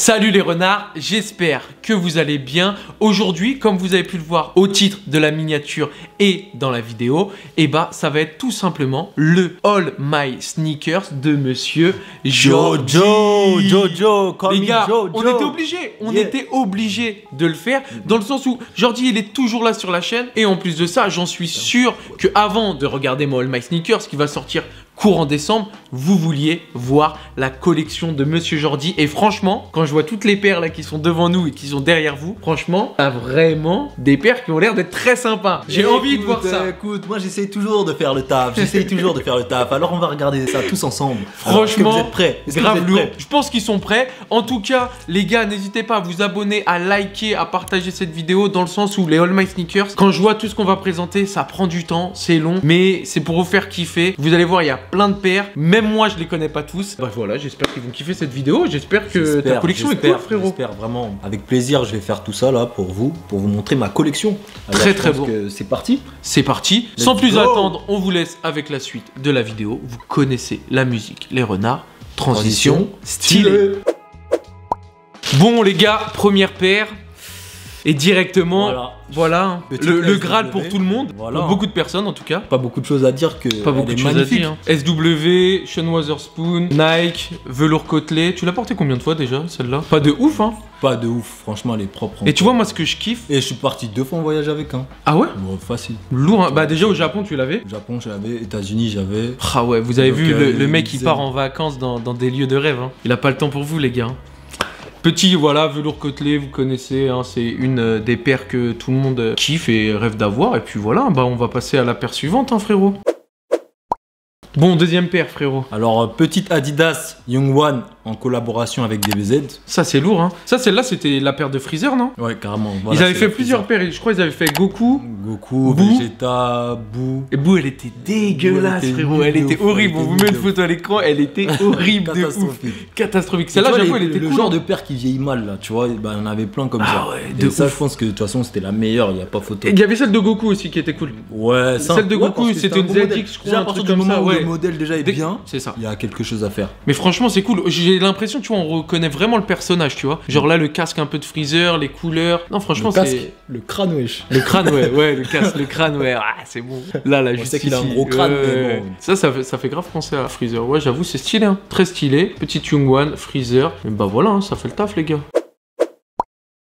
Salut les renards, j'espère que vous allez bien. Aujourd'hui, comme vous avez pu le voir au titre de la miniature et dans la vidéo, ça va être tout simplement le All My Sneakers de Monsieur Jojo. Les gars, on était obligé de le faire dans le sens où Jordi il est toujours là sur la chaîne et en plus de ça, j'en suis sûr que avant de regarder mon All My Sneakers qui va sortir courant décembre, vous vouliez voir la collection de Monsieur Jordi. Et franchement, quand je vois toutes les paires là qui sont devant nous et qui sont derrière vous, franchement, t'as vraiment des paires qui ont l'air d'être très sympas. J'ai envie de voir ça. Écoute, moi j'essaye toujours de faire le taf. Alors on va regarder ça tous ensemble. Franchement, vous êtes prêts? Grave lourd. Je pense qu'ils sont prêts. En tout cas, les gars, n'hésitez pas à vous abonner, à liker, à partager cette vidéo dans le sens où les All My Sneakers, quand je vois tout ce qu'on va présenter, ça prend du temps, c'est long, mais c'est pour vous faire kiffer. Vous allez voir, il y a plein de paires, même moi je les connais pas tous. Bah voilà, j'espère qu'ils vont kiffer cette vidéo, j'espère que ta collection est cool, frérot. J'espère vraiment, avec plaisir je vais faire tout ça là pour vous montrer ma collection. Alors, très beau. C'est parti. C'est parti, sans plus attendre, on vous laisse avec la suite de la vidéo. Vous connaissez la musique, les renards, transition stylée. Bon les gars, première paire. Et directement, voilà, le Graal pour tout le monde, voilà. Pour beaucoup de personnes en tout cas. Pas beaucoup de choses à dire que pas beaucoup de choses à dire. SW, Sean Wotherspoon, Nike, velours côtelé. Tu l'as porté combien de fois déjà celle-là? Pas de ouf hein. Pas de ouf, franchement elle est propre. Et tu vois moi ce que je kiffe. Et je suis parti 2 fois en voyage avec hein. Ah ouais? Bon, facile. Lourd hein. Bah déjà au Japon tu l'avais? Au Japon je l'avais, États-Unis j'avais. Ah ouais, vous avez vu le mec qui part en vacances dans des lieux de rêve hein. Il a pas le temps pour vous les gars hein. Petit, voilà, velours côtelé, vous connaissez, hein, c'est une des paires que tout le monde kiffe et rêve d'avoir. Et puis voilà, bah on va passer à la paire suivante, hein, frérot. Bon, deuxième paire, frérot. Alors, petite Adidas Young One en collaboration avec DBZ. Ça, c'est lourd, hein. Ça, celle-là, c'était la paire de Freezer, non? Ouais, carrément. Voilà, ils avaient fait plusieurs paires. Je crois qu'ils avaient fait Goku, Boo, Vegeta, Boo. Et Boo, elle était dégueulasse, frérot. Elle était horrible. On vous met une photo à l'écran. Elle était horrible de ouf. Catastrophique. Celle-là, j'avoue, elle était cool. Le genre de paire qui vieillit mal, là, tu vois. Bah, il y en avait plein comme ça. Ouais, et ça, je pense que de toute façon, c'était la meilleure. Il n'y a pas photo. Et il y avait celle de Goku aussi qui était cool. Ouais, ça. Celle de Goku, c'était une ZX, je crois. À partir du moment où le modèle déjà est bien, c'est ça. Il y a quelque chose à faire. Mais franchement, c'est cool. J'ai l'impression, tu vois, on reconnaît vraiment le personnage, tu vois. Genre là, le casque un peu de Freezer, les couleurs. Non, franchement, c'est. Le crâne, wesh. Le crâne, ouais, le casque, le crâne, ouais. Ah, c'est bon. Là, je sais qu'il a un gros crâne, mais bon. Ça fait grave penser à Freezer. Ouais, j'avoue, c'est stylé, hein. Très stylé. Petit Young One, Freezer. Et bah voilà, hein, ça fait le taf, les gars.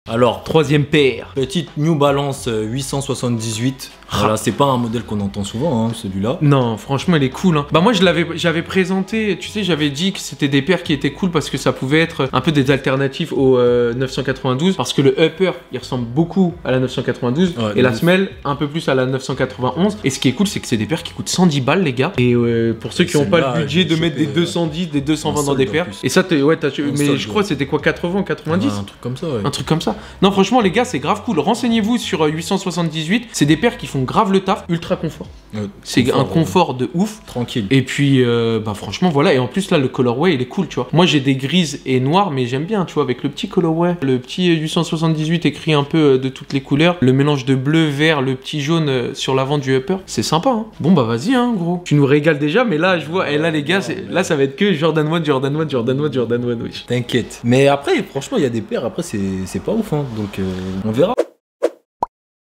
Alors, troisième paire. Petite New Balance 878. Voilà, c'est pas un modèle qu'on entend souvent, hein, celui-là. Non, franchement, il est cool. Hein. Bah moi, j'avais présenté, tu sais, j'avais dit que c'était des paires qui étaient cool parce que ça pouvait être un peu des alternatives au 992. Parce que le upper, il ressemble beaucoup à la 992 et la semelle un peu plus à la 991. Et ce qui est cool, c'est que c'est des paires qui coûtent 110 balles, les gars. Et pour ceux qui n'ont pas le budget de mettre des 210, des 220 dans des paires. Et ça, ouais, mais je crois que c'était quoi, 80, 90 un truc comme ça, ouais. Un truc comme ça. Non, franchement, les gars, c'est grave cool. Renseignez-vous sur 878. C'est des paires qui font grave le taf, ultra confort. C'est un confort de ouf. Tranquille. Et puis, bah franchement, voilà. Et en plus, là, le colorway, il est cool, tu vois. Moi, j'ai des grises et noires, mais j'aime bien, tu vois, avec le petit colorway. Le petit 878 écrit un peu de toutes les couleurs. Le mélange de bleu, vert, le petit jaune sur l'avant du upper. C'est sympa, hein. Bon, bah vas-y, hein, gros. Tu nous régales déjà, mais là, je vois, et là, les gars, là, ça va être que Jordan 1, Jordan 1, Jordan 1, Jordan 1, oui. T'inquiète. Mais après, franchement, il y a des paires, après, c'est pas ouf, hein. Donc, on verra.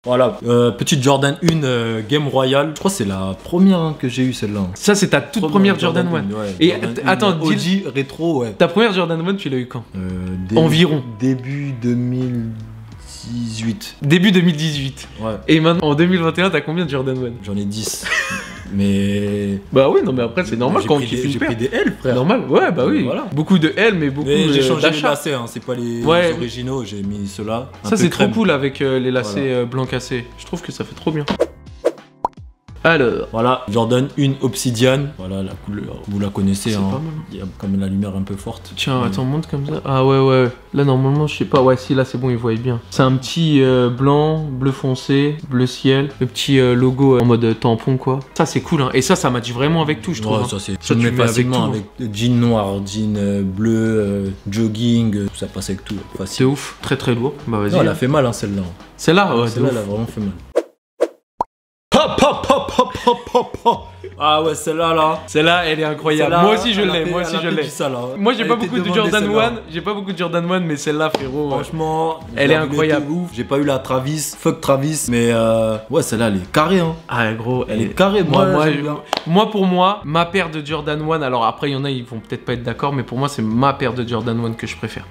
Voilà, petite Jordan 1 Game Royale. Je crois que c'est la première que j'ai eu celle-là. Ça, c'est ta toute première Jordan 1. Ouais, et attends, OG rétro, ouais. Ta première Jordan 1, tu l'as eu quand? Environ. Début 2018. Début 2018. Ouais. Et maintenant, en 2021, t'as combien de Jordan 1? J'en ai 10. Mais. Bah oui, non, mais après, c'est normal quand on kiffe une paire. J'ai pris des L, frère. Normal, ouais, bah oui. Voilà. Beaucoup de L, mais beaucoup de. J'ai changé les lacets, hein. C'est pas les originaux, j'ai mis ceux-là. Ça, c'est trop cool avec les lacets blancs cassés. Je trouve que ça fait trop bien. Alors, voilà, Jordan 1 Obsidian. Voilà, la couleur, vous la connaissez, hein. Pas mal. Il y a quand même la lumière un peu forte. Tiens, attends, monte comme ça. Ah ouais. Là, normalement, je sais pas. Ouais, si, là, c'est bon, ils voient bien. C'est un petit blanc, bleu foncé, bleu ciel. Le petit logo en mode tampon, quoi. Ça, c'est cool, hein. Et ça match vraiment avec tout, je trouve. Ouais, ça, c'est. Tu le mets facilement avec jean noir, jean bleu, jogging, ça passe avec tout. C'est ouf, très lourd. Bah, vas-y. Elle a fait mal, hein, celle-là. Celle-là, ouais. Celle-là, elle a vraiment fait mal. Ah ouais, celle-là là. Celle-là, elle est incroyable. Moi aussi je l'ai, moi aussi je l'ai. Moi j'ai pas beaucoup de Jordan 1, j'ai pas beaucoup de Jordan 1, mais celle-là frérot. Franchement, elle est incroyable. J'ai pas eu la Travis, fuck Travis, mais ouais, celle-là elle est carrée hein. Ah gros, elle est carrée. Moi pour moi, ma paire de Jordan 1, alors après il y en a ils vont peut-être pas être d'accord, mais pour moi c'est ma paire de Jordan 1 que je préfère.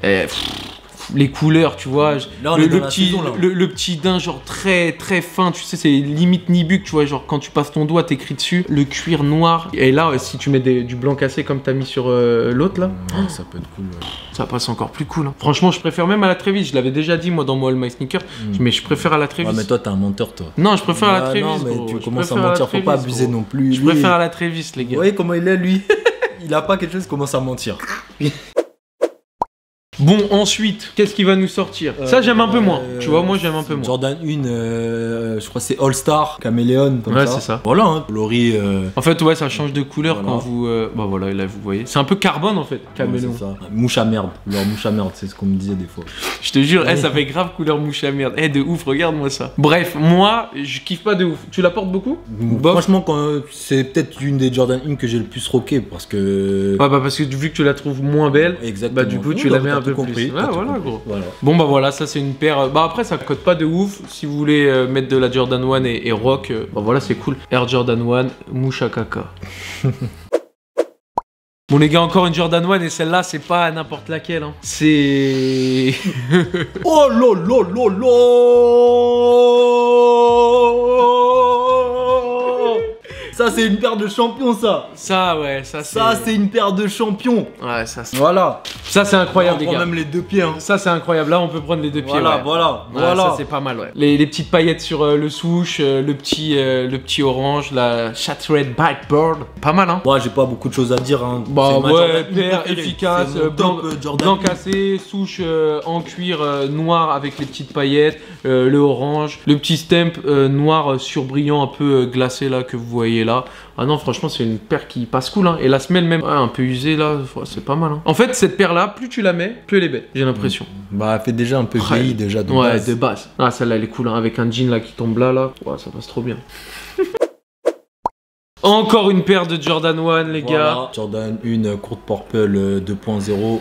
Les couleurs, tu vois, là, le petit daim genre très très fin, tu sais, c'est limite Nibuk, tu vois, genre quand tu passes ton doigt, t'écris dessus, le cuir noir. Et là, si tu mets du blanc cassé comme t'as mis sur l'autre là, ça peut être cool. Ouais. Ça passe encore plus cool. Hein. Franchement, je préfère même à la Travis. Je l'avais déjà dit moi dans mon All My Sneaker, mais je préfère à la Travis. Ouais, mais toi, t'es un menteur, toi. Non, je préfère à la Travis. Non, mais gros. tu commences à mentir, faut pas abuser non plus. Je préfère à la Travis, les gars. Vous voyez comment il est, lui? Il a pas quelque chose, commence à mentir. Bon, ensuite, qu'est-ce qui va nous sortir? Ça, j'aime un peu moins. Tu vois, moi, j'aime un peu moins. Jordan 1, je crois que c'est All Star, Caméléon, comme ça. Ouais, c'est ça. Voilà, hein. Coloris. En fait, ouais, ça change de couleur voilà. quand vous. Bah voilà, là, vous voyez. C'est un peu carbone, en fait, Caméléon. Ouais, c'est ça. Mouche à merde. Leur mouche à merde, c'est ce qu'on me disait des fois. Je te jure, ça fait grave couleur mouche à merde. De ouf, regarde-moi ça. Bref, moi, je kiffe pas de ouf. Tu la portes beaucoup? Franchement, c'est peut-être une des Jordan 1 que j'ai le plus rocké parce que. Ouais, bah parce que vu que tu la trouves moins belle, exactement. Bah du coup, tu la mets un peu compris, plus. Ouais, voilà, gros. Voilà. Bon bah voilà, ça c'est une paire. Bah après ça cote pas de ouf. Si vous voulez mettre de la Jordan 1 et rock, bah voilà c'est cool. Air Jordan 1, mouche à caca. Bon les gars, encore une Jordan 1 et celle-là c'est pas n'importe laquelle. Hein. C'est... Oh lolo lolo. Ça c'est une paire de champions ça. Ça ouais, ça c'est une paire de champions. Ouais, ça c'est... Voilà. Ça c'est incroyable les gars. On prend même les deux pieds hein. Ça c'est incroyable, là on peut prendre les deux pieds. Voilà, ouais. voilà. Ça c'est pas mal ouais. Les petites paillettes sur le souche, le petit orange, la Shattered Backboard. Pas mal hein. Ouais, j'ai pas beaucoup de choses à dire hein. Bah ouais, paire efficace, blanc cassé, souche en cuir noir avec les petites paillettes, le orange, le petit stamp noir surbrillant un peu glacé là que vous voyez là. Ah non franchement c'est une paire qui passe cool hein. Et la semelle même un peu usée là, c'est pas mal hein. En fait cette paire là, plus tu la mets, plus elle est belle, j'ai l'impression. Bah elle fait déjà un peu vieilli déjà de base. Ouais, de base. Ah celle-là elle est cool hein, avec un jean là qui tombe là. Ouais ça passe trop bien. Encore une paire de Jordan 1 les gars. Jordan 1 courte purple 2.0.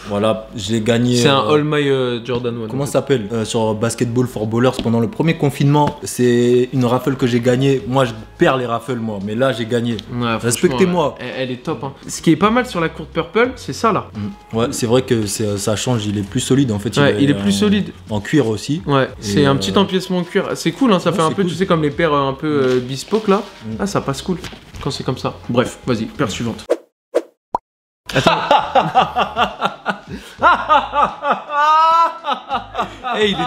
Voilà, je l'ai gagné. C'est un All My Jordan 1. Comment ça s'appelle sur Basketball for Ballers pendant le premier confinement. C'est une raffle que j'ai gagnée. Moi, je perds les raffles, moi. Mais là, j'ai gagné. Ouais, respectez-moi. Elle est top. Hein. Ce qui est pas mal sur la courte purple, c'est ça là. Ouais, c'est vrai que ça change. Il est plus solide en fait. Ouais, il est plus solide. En cuir aussi. Ouais, c'est un petit empiècement en cuir. C'est cool, hein. Ça fait un peu, cool. Tu sais, comme les paires un peu bespoke là. Ah, ça passe cool quand c'est comme ça. Bref, vas-y, paire suivante. Attends. Hey, il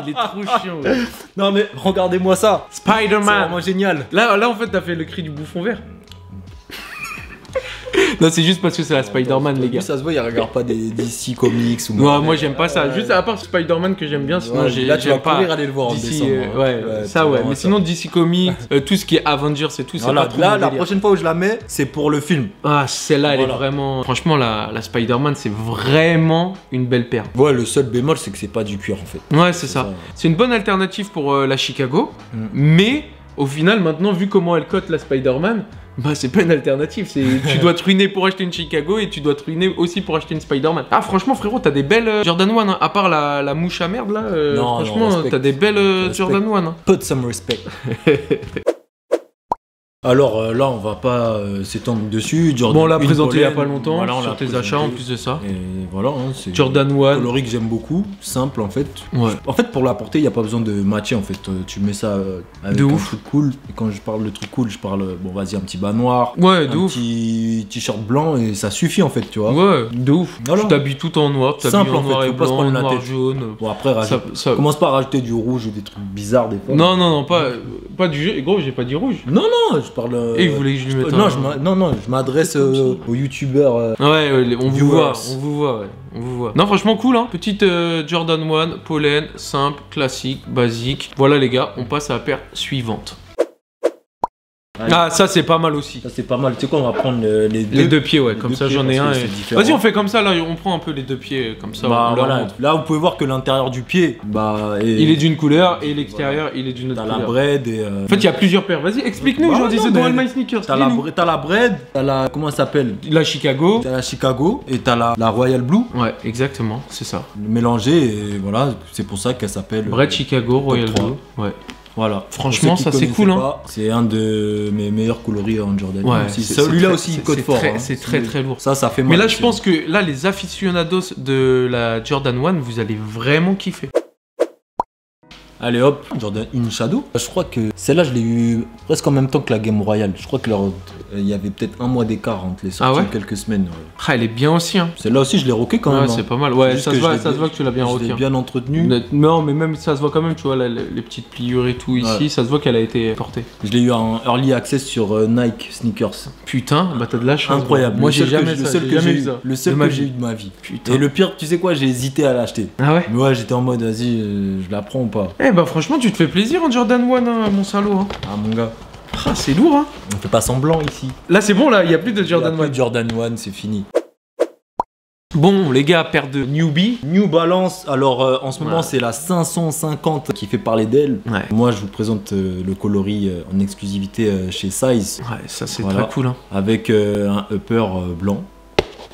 est trop chiant, Ouais. Non mais regardez-moi ça. Spider-Man. C'est vraiment génial. Là en fait t'as fait le cri du bouffon vert. Non c'est juste parce que c'est la Spider-Man les gars. Ça se voit il regarde pas des DC Comics ou non moi j'aime pas ça. Juste à part Spider-Man que j'aime bien sinon j'ai là tu vas courir aller le voir en décembre. Ouais mais sinon DC Comics, tout ce qui est Avengers et tout c'est pas trop là la prochaine fois où je la mets c'est pour le film. Ah celle-là elle est vraiment... Franchement la Spider-Man c'est vraiment une belle paire. Ouais le seul bémol c'est que c'est pas du cuir en fait. Ouais c'est ça. C'est une bonne alternative pour la Chicago mais au final maintenant vu comment elle cote la Spider-Man, bah c'est pas une alternative, tu dois te ruiner pour acheter une Chicago et tu dois te ruiner aussi pour acheter une Spider-Man. Ah franchement frérot t'as des belles Jordan 1 hein. À part la mouche à merde là, non, franchement t'as des belles Jordan 1 hein. Put some respect. Alors là on va pas s'étendre dessus. Jordan bon on l'a présenté il y a pas longtemps voilà, sur tes achats en plus de ça. Et voilà hein, c'est Jordan 1 coloris que j'aime beaucoup, simple en fait. Ouais. En fait pour la porter il n'y a pas besoin de matcher en fait. Tu mets ça avec un truc cool. Et quand je parle de truc cool je parle bon vas-y un petit bas noir. Ouais de un ouf. petit t-shirt blanc et ça suffit en fait tu vois. Ouais de ouf. Voilà. Tu t'habilles tout en noir, tu t'habilles en noir et blanc, noir jaune. Bon après commence pas à rajouter du rouge ou des trucs bizarres des fois. Non pas du jeu. Gros j'ai pas dit rouge. Non je parle. Et vous voulez que je lui mette non, je m'adresse aux youtubeurs. Ouais, on vous voit, ouais. Non, franchement, cool, hein. Petite Jordan 1, pollen, simple, classique, basique. Voilà, les gars, on passe à la paire suivante. Ah, ça c'est pas mal aussi. Ça c'est pas mal. Tu sais quoi, on va prendre les deux pieds, ouais, comme ça j'en ai un. Vas-y, on fait fait comme ça, là, on prend un peu les deux pieds, comme ça. Bah voilà, là vous pouvez voir que l'intérieur du pied, bah. Il est d'une couleur et l'extérieur, il est d'une autre couleur. T'as la bread et. En fait, il y a plusieurs paires. Vas-y, explique-nous aujourd'hui, c'est dans All My Sneakers. T'as la bread, t'as la. Comment elle s'appelle? La Chicago. T'as la Chicago et t'as la Royal Blue. Ouais, exactement, c'est ça. Mélangée et voilà, c'est pour ça qu'elle s'appelle. Bread Chicago, Royal Blue. Ouais. Voilà. Franchement, ça c'est cool. Hein. C'est un de mes meilleurs coloris en Jordan. Ouais, celui-là aussi, il code fort. C'est très lourd. Ça fait mal. Mais là, je pense que là, les aficionados de la Jordan 1, vous allez vraiment kiffer. Allez hop, Jordan In Shadow. Je crois que celle-là, je l'ai eu presque en même temps que la Game Royale. Je crois que il y avait peut-être un mois d'écart entre les sorties, quelques semaines. Ouais. Ah, elle est bien aussi. Hein. Celle-là aussi, je l'ai rocké quand même. Ouais, c'est pas mal. Ouais, ça se voit que tu l'as bien rocké. Je l'ai bien entretenu. Non, mais même ça se voit quand même, tu vois, là, les petites pliures et tout ici, ça se voit qu'elle a été portée. Je l'ai eu en early access sur Nike Sneakers. Putain, bah t'as de la chance. Incroyable. Moi, j'ai jamais ça. Le seul que j'ai eu de ma vie. Putain. Et le pire, tu sais quoi, j'ai hésité à l'acheter. Ah ouais? Mais ouais, j'étais en mode, vas-y, je la prends ou pas. Eh bah franchement, tu te fais plaisir en Jordan 1, hein, mon salaud. Hein. Ah mon gars. Ah, c'est lourd, hein. On fait pas semblant ici. Là, c'est bon, là, il y a plus de Jordan 1. Jordan 1, c'est fini. Bon, les gars, paire de Newbie. New Balance, alors en ce moment c'est la 550 qui fait parler d'elle. Ouais. Moi je vous présente le coloris en exclusivité chez Size. Ouais, ça c'est très cool. Hein. Avec un upper blanc.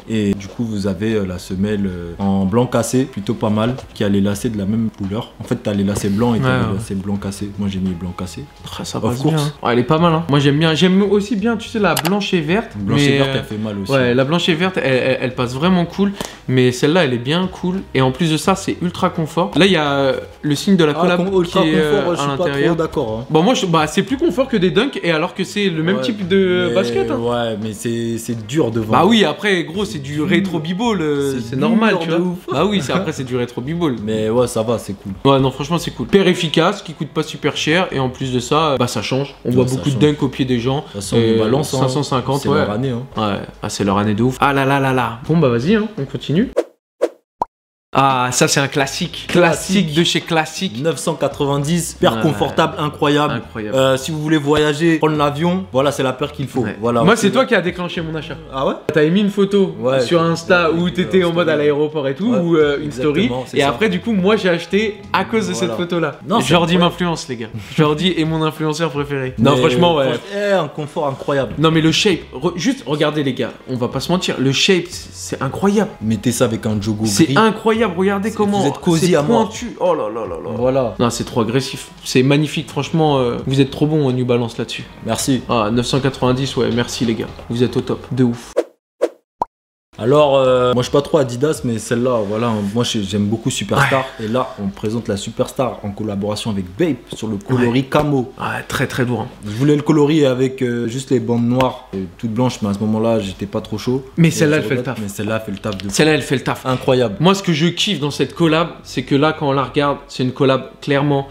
Et du coup vous avez la semelle en blanc cassé, plutôt pas mal, qui a les lacets de la même couleur. En fait t'as les lacets blancs et t'as les lacets blanc cassé. Moi j'ai mis blanc cassé. Ah, ça passe bien. Hein. Ouais, elle est pas mal. Hein. Moi j'aime bien. J'aime aussi bien, tu sais, la blanche et verte. Blanche et verte elle fait mal aussi. Ouais, la blanche et verte elle passe vraiment cool. Mais celle-là elle est bien cool. Et en plus de ça c'est ultra confort. Là il y a le signe de la collab qui est à l'intérieur. D'accord. Hein. Bon moi c'est plus confort que des dunks et alors que c'est le même type de basket. Hein. Ouais mais c'est dur devant. Bah oui après gros c'est du rétro b-ball, c'est normal tu vois. Bah oui après c'est du rétro b-ball. Mais ouais ça va c'est cool. Ouais non franchement c'est cool. Paire efficace qui coûte pas super cher et en plus de ça bah ça change. On voit beaucoup de dunks au pied des gens. Ça sent balance 550 c'est leur année hein. Ouais c'est leur année de ouf. Ah là là là là. Bon bah vas-y hein, on continue. Ah, ça c'est un classique. Classique de chez Classique. 990, paire confortable, incroyable. Si vous voulez voyager, prendre l'avion, voilà, c'est la paire qu'il faut. Ouais. Voilà, moi, c'est toi qui as déclenché mon achat. Ah ouais? T'avais mis une photo sur Insta où t'étais en mode à l'aéroport et tout, ou une story. Et après, du coup, moi j'ai acheté à cause de cette photo-là. Jordi m'influence, les gars. Jordi est mon influenceur préféré. Non, franchement, ouais. Un confort incroyable. Non, mais le shape, juste regardez, les gars, on va pas se mentir, le shape, c'est incroyable. Mettez ça avec un jogo gris. C'est incroyable. Regardez comment vous êtes cosy à mort. Oh là là là là. Voilà. Non, c'est trop agressif. C'est magnifique. Franchement, vous êtes trop bon New Balance là-dessus. Merci. Ah, 990, ouais, merci les gars. Vous êtes au top. De ouf. Alors, moi je suis pas trop Adidas, mais celle-là, voilà, moi j'aime beaucoup Superstar. Et là, on présente la Superstar en collaboration avec Bape sur le coloris camo. Ouais, très très lourd. Hein. Je voulais le coloris avec juste les bandes noires, toutes blanches, mais à ce moment-là, j'étais pas trop chaud. Mais celle-là, elle fait le taf. Mais celle-là, elle fait le taf de. Celle-là, elle fait le taf. Incroyable. Moi, ce que je kiffe dans cette collab, c'est que là, quand on la regarde, c'est une collab clairement.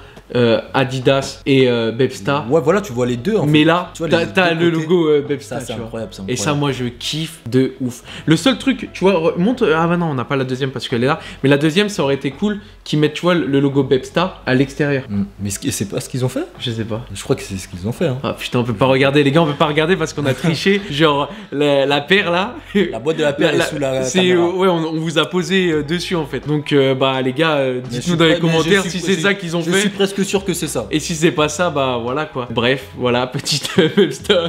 Adidas et Bepsta. Ouais, voilà, tu vois les deux. En mais fait. Là, t'as le logo Bepsta. Ça, c'est incroyable, Et ça, moi, je kiffe de ouf. Le seul truc, tu vois, montre. Ah, bah non, on n'a pas la deuxième parce qu'elle est là. Mais la deuxième, ça aurait été cool qu'ils mettent, tu vois, le logo Bepsta à l'extérieur. Mais c'est pas ce qu'ils ont fait? Je sais pas. Je crois que c'est ce qu'ils ont fait. Hein. Ah putain, on peut pas regarder, les gars, on peut pas regarder parce qu'on a triché. Genre, la paire là. La boîte de la paire est sous la caméra. Ouais, on vous a posé dessus en fait. Donc, bah, les gars, dites-nous dans les commentaires si c'est ça qu'ils ont fait. Je suis presque sûr que c'est ça. Et si c'est pas ça, bah voilà quoi. Bref, voilà, petite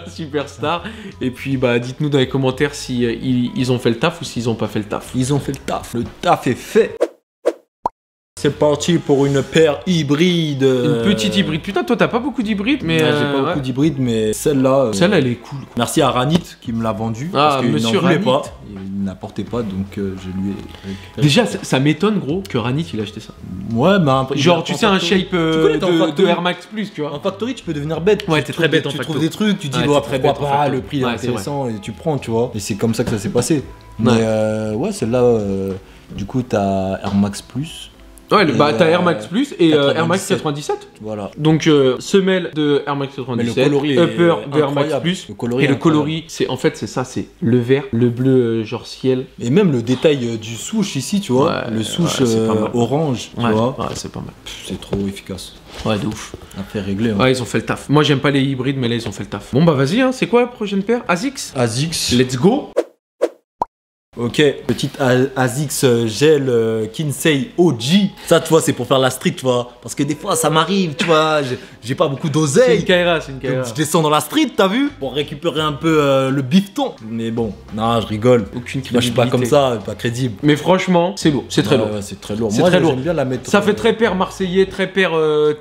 Superstar. Et puis bah dites-nous dans les commentaires si ils ont fait le taf ou s'ils ont pas fait le taf. Ils ont fait le taf. Le taf est fait. C'est parti pour une paire hybride. Une petite hybride. Putain, toi t'as pas beaucoup d'hybrides, mais. Ouais, j'ai pas beaucoup d'hybrides, mais celle-là. Celle-là, elle est cool. Merci à Ranit qui me l'a vendue. Ah, parce monsieur Ranit. Pas. Il n'apportait pas, donc je lui ai. Déjà, ça m'étonne, gros, que Ranit il a acheté ça. Ouais, bah. Genre, tu sais, un shape de Air Max Plus, tu vois. En factory, tu peux devenir bête. Ouais, t'es très bête en fait. Tu facto. trouves des trucs, tu dis, pourquoi pas, le prix est intéressant, et tu prends, tu vois. Et c'est comme ça que ça s'est passé. Mais ouais, celle-là, du coup, t'as Air Max Plus. Ouais, bah t'as Air Max Plus et Air Max 97. Voilà. Donc semelle de Air Max 97, upper de Air Max Plus. Et le coloris, c'est en fait c'est ça, c'est le vert, le bleu genre ciel. Et même le détail du souche ici, tu vois, le souche orange, tu vois. Ouais, c'est pas mal. C'est trop efficace. Ouais, de ouf. Affaire réglée. Hein. Ouais, ils ont fait le taf. Moi, j'aime pas les hybrides, mais là, ils ont fait le taf. Bon, bah, vas-y, hein. C'est quoi la prochaine paire? ASICS. Let's go. Ok, petite ASICS gel Kinsei OG. Ça, tu vois, c'est pour faire la street, tu vois. Parce que des fois, ça m'arrive, tu vois. J'ai pas beaucoup d'oseille. C'est une Kaira, c'est une Kaira. Je descends dans la street, t'as vu? Pour récupérer un peu le bifton. Mais bon, non, je rigole. Aucune crédibilité. Moi, je suis pas comme ça, pas crédible. Mais franchement, c'est lourd. C'est très lourd. Ouais, c'est très lourd. Moi, j'aime bien la mettre. Ça fait très père marseillais, très père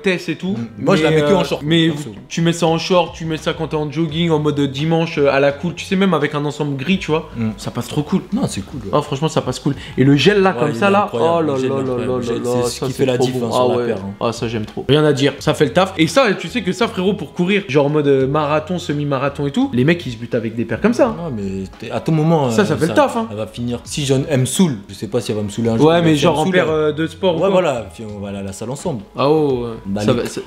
Tess et tout. Moi, je la mets que en short. Mais tu mets ça en short, tu mets ça quand t'es en jogging, en mode dimanche à la cool. Tu sais, même avec un ensemble gris, tu vois. Ça passe trop cool. Non, c'est cool. Ah, franchement, ça passe cool. Et le gel là, comme ça là, oh là là là là, c'est ce qui fait la diff sur la paire. Ah, ça j'aime trop. Rien à dire, ça fait le taf. Et ça, tu sais que ça, frérot, pour courir, genre en mode marathon, semi-marathon et tout, les mecs ils se butent avec des paires comme ça. Non, mais à tout moment. Ça fait le taf. Elle va finir. Si elle me saoule, je sais pas si elle va me saouler un jour. Ouais, mais genre en paire de sport. Ouais, voilà, on va aller à la salle ensemble. Ah oh,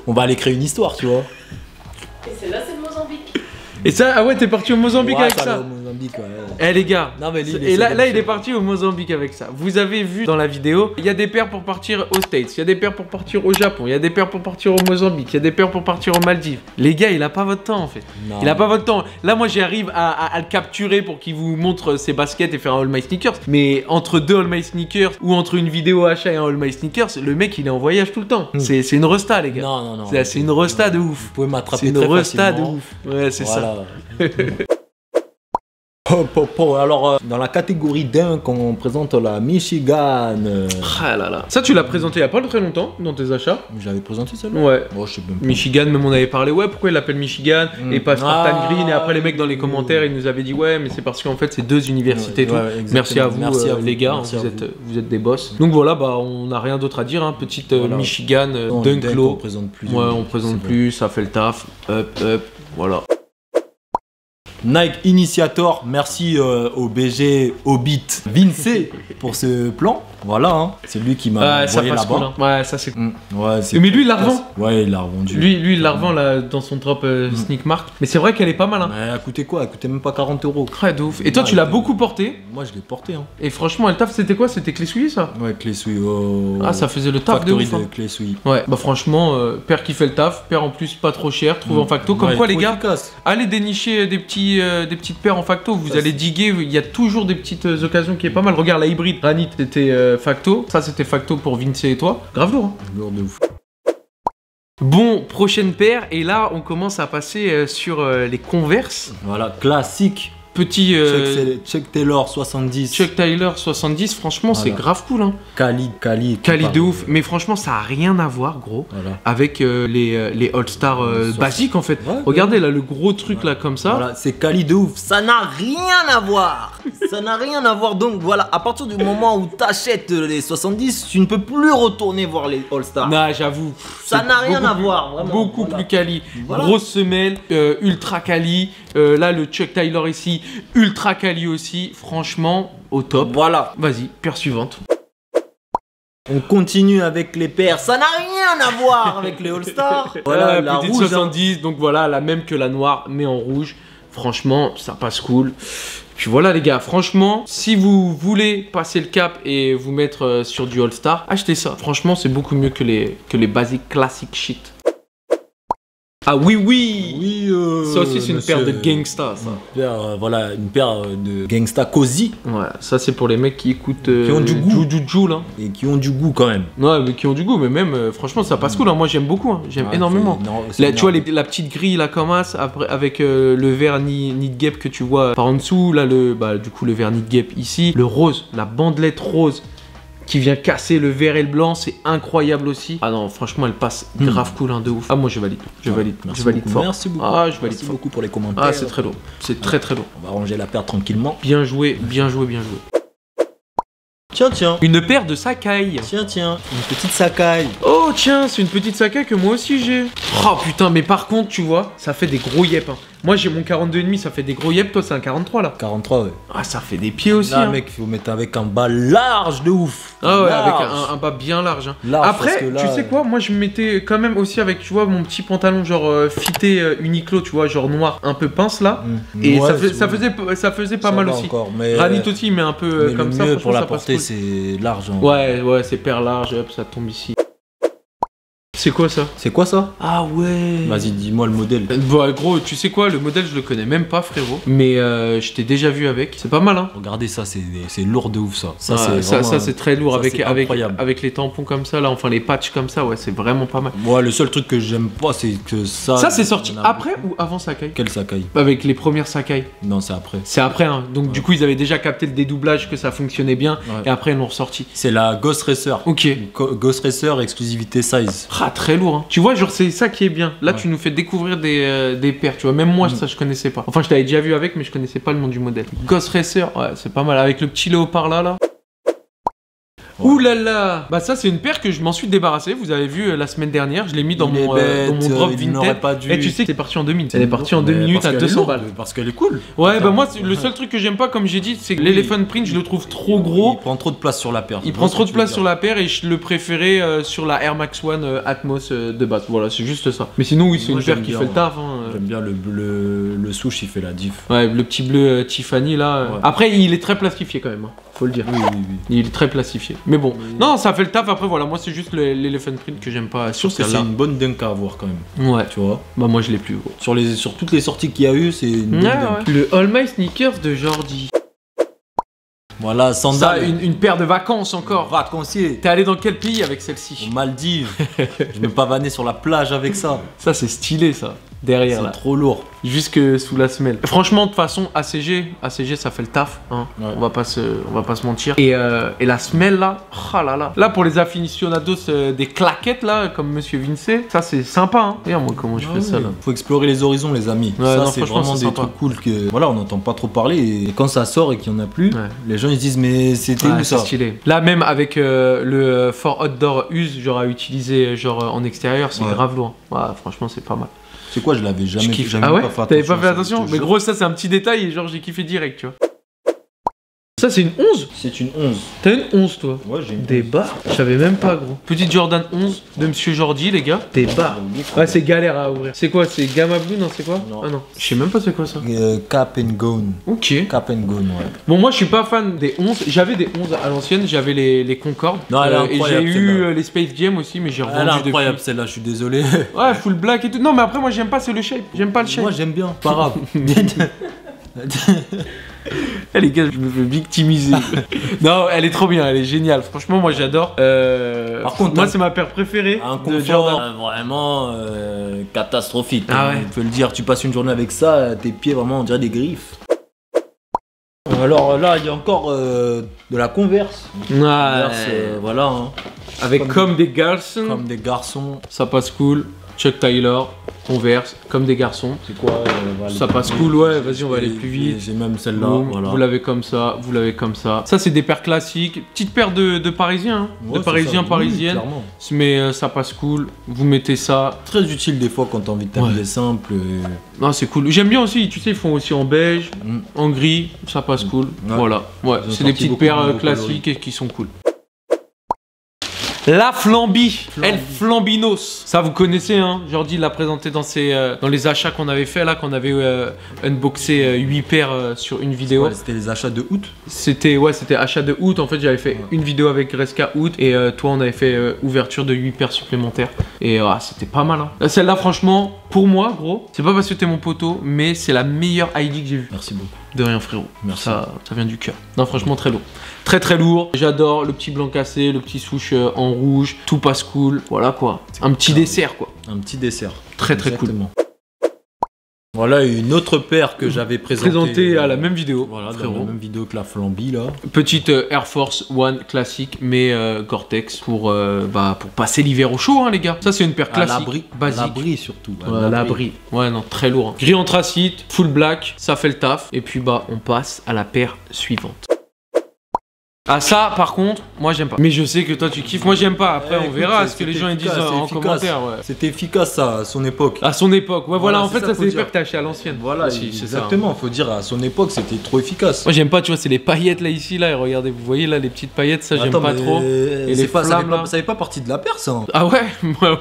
on va aller créer une histoire, tu vois. Et celle-là, c'est le Mozambique. Et ça, ah ouais, t'es parti au Mozambique avec ça. Mozambique, ouais. Eh les gars, non, mais et là il est parti au Mozambique avec ça. Vous avez vu dans la vidéo, il y a des paires pour partir aux States, il y a des paires pour partir au Japon, il y a des paires pour partir au Mozambique, il y a des paires pour partir aux Maldives. Les gars, il a pas votre temps en fait. Non. Il a pas votre temps. Là moi j'arrive à le capturer pour qu'il vous montre ses baskets et faire un All My Sneakers. Mais entre deux All My Sneakers ou entre une vidéo achat et un All My Sneakers, le mec il est en voyage tout le temps. C'est une resta les gars. Non. C'est une resta de ouf. Vous pouvez m'attraper très facilement. C'est une resta de ouf. Ouais, c'est ça. Alors, dans la catégorie dunk, on présente la Michigan. Ah là là. Ça, tu l'as présenté il y a pas très longtemps dans tes achats. J'avais présenté celle-là. Ouais. Oh, je sais même pas. Michigan, même on avait parlé, ouais, pourquoi il l'appelle Michigan et pas Spartan Green. Et après, les mecs dans les commentaires, ils nous avaient dit, ouais, mais c'est parce qu'en fait, c'est deux universités et tout. Merci à vous, les gars, vous êtes des boss. Donc voilà, bah, on n'a rien d'autre à dire. Hein. Petite Michigan, dunk low. On présente plus. Ouais, on présente plus, ça fait le taf. Up, voilà. Nike Initiator, merci au BG Hobbit Vince pour ce plan. Voilà, hein. C'est lui qui m'a envoyé là-bas. Cool, hein. Ouais, ça c'est cool. Ouais, mais lui il la revend. Ouais, il l'a revendu. Lui il la revend là dans son drop Sneak Mark. Mais c'est vrai qu'elle est pas mal. Hein. Mais elle a coûté quoi? Elle coûtait même pas 40 €. Très de ouf. Et toi tu l'as beaucoup porté? Moi je l'ai porté. Hein. Et franchement, elle taf, c'était quoi? C'était clé souillée ça? Ouais, clé souillée. Ah, ça faisait le taf de ouf. De clé souillée. Ouais, bah franchement, père qui fait le taf, père en plus pas trop cher, trouve en facto. Comme quoi les gars, allez dénicher des petites paires en facto. Vous allez diguer, il y a toujours des petites occasions qui est pas mal. Regarde la hybride, Granit c'était facto. Ça c'était facto pour Vince et toi. Grave lourd. Hein. Lourd de ouf. Bon, prochaine paire. Et là, on commence à passer sur les Converse. Voilà, classique. Petit Chuck Taylor 70. Chuck Taylor 70, franchement, c'est grave cool. Hein. Kali de ouf. Mais franchement, ça a rien à voir, gros, avec les All-Star basiques en fait. Ouais, regardez là, le gros truc là comme ça. Voilà, c'est Kali de ouf. Ça n'a rien à voir. Ça n'a rien à voir. Donc voilà, à partir du moment où t'achètes les 70, tu ne peux plus retourner voir les All-Star. Non, j'avoue. Ça n'a rien à voir, vraiment. Beaucoup plus quali. Grosse semelle, ultra quali. Là, le Chuck Taylor ici, ultra quali aussi. Franchement, au top. Voilà. Vas-y, paire suivante. On continue avec les paires. Ça n'a rien à voir avec les All-Stars. Voilà, la petite rouge, 70. Hein. Donc voilà, la même que la noire, mais en rouge. Franchement, ça passe cool. Puis voilà les gars, franchement, si vous voulez passer le cap et vous mettre sur du All-Star, achetez ça. Franchement, c'est beaucoup mieux que les basiques classiques shit. Ah oui, ça aussi c'est une paire de gangsta, ça. Voilà, une paire de gangsta cozy. Ouais, ça c'est pour les mecs qui écoutent qui ont du goût. Là. Et qui ont du goût quand même. Ouais, mais qui ont du goût, mais même franchement ça passe cool. Hein. Moi j'aime beaucoup, hein. J'aime énormément. Là, tu vois la petite grille là comme ça, après avec le vert Knit Gap que tu vois par en dessous, là du coup le vert Knit Gap ici, le rose, la bandelette rose qui vient casser le vert et le blanc, c'est incroyable aussi. Ah non, franchement, elle passe grave cool, hein, de ouf. Ah, moi, je valide. Je valide fort. Merci beaucoup. Ah, je valide Merci beaucoup pour les commentaires. Ah, c'est très lourd. C'est très lourd. On va ranger la paire tranquillement. Bien joué, bien joué, bien joué. Tiens. Une paire de Sakai. Tiens. Une petite Sakai. Oh, tiens, c'est une petite Sakai que moi aussi j'ai. Oh putain, mais par contre, tu vois, ça fait des gros yep. Hein. Moi j'ai mon 42,5, ça fait des gros yep, toi c'est un 43 là. 43, ouais. Ah, ça fait des pieds aussi. Là, hein. mec, il faut mettre avec un bas large de ouf. Ah ouais, large. avec un bas bien large. Hein. Large, parce Après, que là, tu sais quoi, moi je me mettais quand même aussi avec, tu vois, mon petit pantalon genre fité Uniqlo, tu vois, genre noir, un peu pince là. Et ouais, ça faisait pas mal aussi. Encore, mais Granit aussi, mais un peu mais comme le ça. mieux pour la ça passe portée, cool. c'est large. Hein. Ouais, c'est paire large, hop, ça tombe ici. C'est quoi ça? C'est quoi ça? Ah ouais. Vas-y, dis-moi le modèle. Bon, gros, tu sais quoi, le modèle je le connais même pas, frérot. Mais je t'ai déjà vu avec. C'est pas mal, hein. Regardez ça, c'est lourd de ouf ça. Ça, c'est très lourd avec les tampons comme ça, là, enfin les patchs comme ça, ouais, c'est vraiment pas mal. Moi, le seul truc que j'aime pas, c'est que ça. Ça, c'est sorti après ou avant Sakai? Quel Sakai? Avec les premières Sakai. Non, c'est après. C'est après, hein. Donc du coup, ils avaient déjà capté le dédoublage, que ça fonctionnait bien, et après ils l'ont ressorti. C'est la Ghost Racer. Ok. Ghost Racer exclusivité size. Ah, très lourd, hein. Tu vois, genre, c'est ça qui est bien. Là, tu nous fais découvrir des paires, tu vois. Même moi, ça, je connaissais pas. Enfin, je t'avais déjà vu avec, mais je connaissais pas le nom du modèle. Ghost Racer, ouais, c'est pas mal. Avec le petit léopard là. Ouais. Ouh là là. Bah ça c'est une paire que je m'en suis débarrassé. Vous avez vu la semaine dernière, je l'ai mis dans mon drop Vinted. Et tu sais que c'est parti en 2 minutes. Elle est partie en 2 minutes à 200 balles. Parce qu'elle est cool. Ouais, bah moi le seul truc que j'aime pas, comme j'ai dit, c'est que l'Elephant Print, je le trouve trop gros. Il prend trop de place sur la paire. Il prend trop de place sur la paire et je le préférais sur la Air Max One Atmos de base. Voilà, c'est juste ça. Mais sinon oui, c'est une paire qui fait le taf. J'aime bien le bleu, le souche, il fait la diff. Ouais, le petit bleu Tiffany là. Ouais. Après, il est très plastifié quand même. Faut le dire. Oui. Il est très plastifié. Mais bon, non, ça fait le taf. Après, voilà, moi, c'est juste l'Elephant Print que j'aime pas. Sur celle-là. C'est une bonne dunk à avoir quand même. Ouais. Tu vois. Bah, moi, je l'ai plus. Gros. Sur toutes les sorties qu'il y a eu, c'est une bonne dunk. Le All My Sneakers de Jordi. Voilà, sandales. Ça, une paire de vacances encore. Vacancier. T'es allé dans quel pays avec celle-ci? Aux Maldives. Je me pavanais sur la plage avec ça. Ça, c'est stylé, ça. Derrière là. C'est trop lourd. Jusque sous la semelle. Franchement, de toute façon, ACG, ça fait le taf. Hein. Ouais. On va pas se mentir. Et la semelle là, oh là là. Là, pour les aficionados des claquettes là, comme Monsieur Vincey, ça c'est sympa. Hein. Regarde moi comment je fais ça là. Faut explorer les horizons, les amis. Ouais, ça, non, c'est vraiment des trucs cool que voilà, on n'entend pas trop parler. Et quand ça sort et qu'il y en a plus, les gens ils se disent mais c'était où ça? Stylé. Là même avec le Fort Outdoor Use, genre à utiliser genre en extérieur, c'est grave lourd. Ouais, franchement, c'est pas mal. C'est quoi, je l'avais jamais fait. Ah ouais? T'avais pas fait attention? Mais gros, ça c'est un petit détail et genre j'ai kiffé direct, tu vois. Ça c'est une 11? C'est une 11. T'as une 11 toi? Ouais, j'ai une 11. Des barres? Je savais même pas, gros. Petite Jordan 11 de Monsieur Jordi, les gars. Des barres. Ouais, c'est galère à ouvrir. C'est quoi? C'est Gamma Blue? Non, c'est quoi? Non. Ah non. Je sais même pas c'est quoi ça. Cap and Gone. Ok. Cap and Gone, ouais. Bon, moi je suis pas fan des 11. J'avais des 11 à l'ancienne, j'avais les Concorde. Non, elle est incroyable. Et j'ai eu les Space Jam aussi, mais j'ai revendu depuis. Elle est incroyable celle-là, je suis désolé. Ouais, full black et tout. Non, mais après, moi j'aime pas, c'est le shape. J'aime pas le shape. Moi j'aime bien. Pas grave. Eh les gars, je me fais victimiser. Non, elle est trop bien, elle est géniale. Franchement, moi j'adore. Par contre, moi c'est ma paire préférée. Un de confort Jordan. vraiment catastrophique. Ah ouais. On peut le dire, tu passes une journée avec ça, tes pieds vraiment on dirait des griffes. Alors là, il y a encore de la Converse. Ouais. Converse, voilà. Hein. Avec comme des garçons. Comme des garçons. Ça passe cool. Chuck Taylor, Converse, comme des garçons. C'est quoi ça passe cool, ouais, vas-y, on va aller plus vite. J'ai même celle-là, voilà. Vous l'avez comme ça, vous l'avez comme ça. Ça, c'est des paires classiques. Petite paire de parisiens, hein. Ouais, de parisiens, parisiennes. Oui, mais ça passe cool. Vous mettez ça. Très utile des fois quand t'as envie de t'habiller simple. Non, c'est cool. J'aime bien aussi, tu sais, ils font aussi en beige, en gris, ça passe cool. Ouais. Voilà, ouais, c'est des petites paires classiques et qui sont cool. La Flamby, El Flambinos. Ça vous connaissez, hein. Jordi l'a présenté dans les achats qu'on avait fait là, qu'on avait unboxé 8 paires sur une vidéo. Ouais, c'était les achats de août. C'était achat de août. En fait, j'avais fait une vidéo avec Greska août et toi, on avait fait ouverture de 8 paires supplémentaires. Et c'était pas mal. Hein. Celle-là, franchement, pour moi, gros, c'est pas parce que t'es mon poteau, mais c'est la meilleure ID que j'ai vue. Merci beaucoup. De rien, frérot. Merci. Ça vient du cœur. Non, franchement, très lourd. Très très lourd. J'adore le petit blanc cassé, le petit souche en rouge. Tout passe cool. Voilà quoi. Un petit dessert quoi. Un petit dessert. Très très cool. Voilà une autre paire que j'avais présentée à la même vidéo. Voilà, dans la même vidéo que la Flamby là. Petite Air Force One classique, mais Gore-Tex pour passer l'hiver au chaud, hein, les gars. Ça, c'est une paire classique, basique. À l'abri surtout. À l'abri. Ouais, non, très lourd. Hein. Gris anthracite, full black, ça fait le taf. Et puis, on passe à la paire suivante. Ah ça par contre, moi j'aime pas. Mais je sais que toi tu kiffes, moi j'aime pas. Après on verra ce que les gens ils disent en commentaire. Ouais. C'était efficace ça à son époque. À son époque, ouais voilà, en fait ça c'est des paires que t'as acheté à l'ancienne. Voilà, exactement, faut dire à son époque c'était trop efficace. Moi j'aime pas, tu vois, c'est les paillettes là ici là, et regardez, vous voyez là les petites paillettes, ça j'aime pas trop. Et les flammes là. Ça fait pas partie de la paire ça. Ah ouais,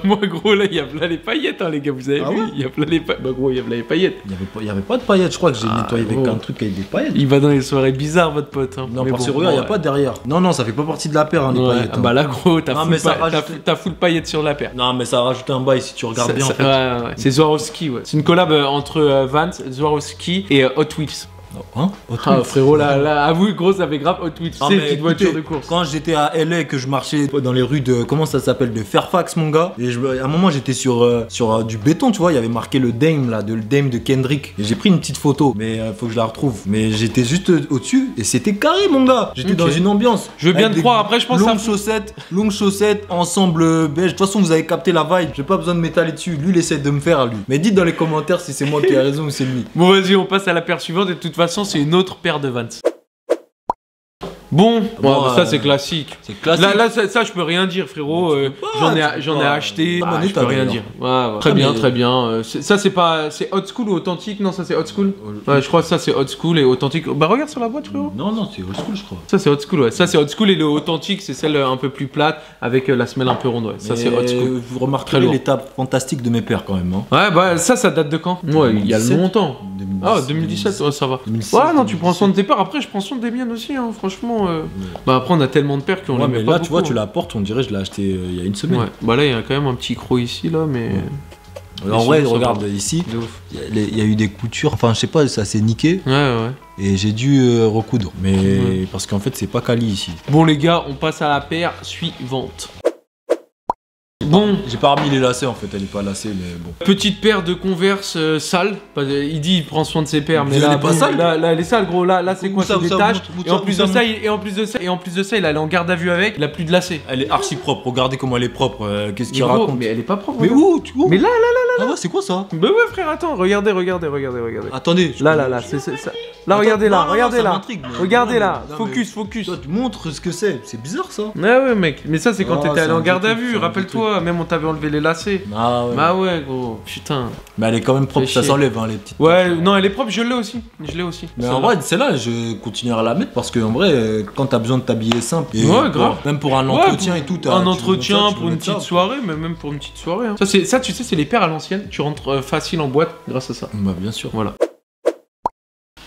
moi gros là il y a plein les paillettes hein les gars, vous avez vu, il y a plein les paillettes. Bah gros il y a plein les paillettes. Il y avait pas de paillettes, je crois que j'ai nettoyé avec un truc avec des paillettes. Il va dans les soirées bizarres votre pote. Hein. Non parce que regarde, il y a pas derrière. Non, ça fait pas partie de la paire, hein, les paillettes. Hein. Bah là gros, t'as full paillettes sur la paire. Non mais ça rajoute un bail si tu regardes bien. En fait. Ouais. C'est Swarovski, ouais. C'est une collab entre Vans, Swarovski et Hot Wheels. Hein frérot, là, avoue, gros, ça fait grave Hot Wheels. C'est une petite voiture de course. Quand j'étais à LA, que je marchais dans les rues de. Comment ça s'appelle? De Fairfax, mon gars. Et à un moment, j'étais sur du béton, tu vois. Il y avait marqué le Dame, là, le Dame de Kendrick. Et j'ai pris une petite photo, mais faut que je la retrouve. Mais j'étais juste au-dessus et c'était carré, mon gars. J'étais dans une ambiance. Je veux bien te croire, après, je pense longues chaussettes, ensemble beige. De toute façon, vous avez capté la vibe. J'ai pas besoin de m'étaler dessus. Lui, il essaie de me faire, lui. Mais dites dans les commentaires si c'est moi qui ai raison ou c'est lui. Bon, vas-y, on passe à la paire suivante. Et de toute façon, c'est une autre paire de Vans. Bon, ça c'est classique. C'est classique. Là, ça je peux rien dire, frérot. J'en ai acheté. Je peux rien dire. Ouais. Très bien. Ça c'est pas, c'est old school ou authentique? Non, ça c'est old school. Ouais, je crois que ça c'est old school et authentique. Bah regarde sur la boîte, frérot. Non, c'est old school, je crois. Ça c'est old school, ouais. Ça c'est old school et le authentique c'est celle un peu plus plate avec la semelle un peu ronde. Ouais. Ça c'est old school. Vous remarquerez l'étape fantastique de mes paires quand même. Hein. Ouais, bah ça date de quand? Ouais, il y a longtemps. 2017, ouais, ça va. 2016, ouais, non, tu prends soin de tes paires. Après, je prends soin des miennes aussi, hein, franchement. Bah, après, on a tellement de paires qu'on les met pas. Là, tu vois, tu la portes, on dirait je l'ai acheté il y a une semaine. Ouais, bah là, il y a quand même un petit croc ici, là, mais. En vrai, regarde ici, il y a eu des coutures. Enfin, je sais pas, ça s'est niqué. Ouais. Et j'ai dû recoudre. Mais parce qu'en fait, c'est pas quali ici. Bon, les gars, on passe à la paire suivante. Bon, j'ai pas remis les lacets en fait, elle est pas lacée mais bon. Petite paire de Converse sale. Il dit il prend soin de ses paires, mais là, elle est pas sale. Là, elle est sale, gros. Là, c'est quoi? C'est des taches. Et en plus de ça, il est en garde à vue avec. Il a plus de lacets. Elle est archi propre. Regardez comment elle est propre. Qu'est-ce qu'il raconte? Mais elle est pas propre. Mais où? Mais là. Ah ouais, c'est quoi ça? Bah ouais, frère, attends. Regardez. Attendez. Là, c'est ça. Là, regardez là. Regardez là. Focus. Toi, tu montres ce que c'est. C'est bizarre ça. Ouais, mec. Mais ça, c'est quand t'étais allé en garde à vue. Rappelle-toi, même on t'avait enlevé les lacets. Ah ouais. Bah ouais, gros. Putain. Mais elle est quand même propre. Ça s'enlève, hein, les petites. Ouais, non, elle est propre. Je l'ai aussi. Mais en vrai, celle-là, je continuerai à la mettre parce que en vrai, quand t'as besoin de t'habiller simple. Ouais, grave. Même pour un entretien et tout. Un entretien pour une petite soirée, mais même pour une petite soirée. Ça, tu sais, c'est les paires à l'ancienne. Tu rentres facile en boîte grâce à ça. Bah, bien sûr. Voilà.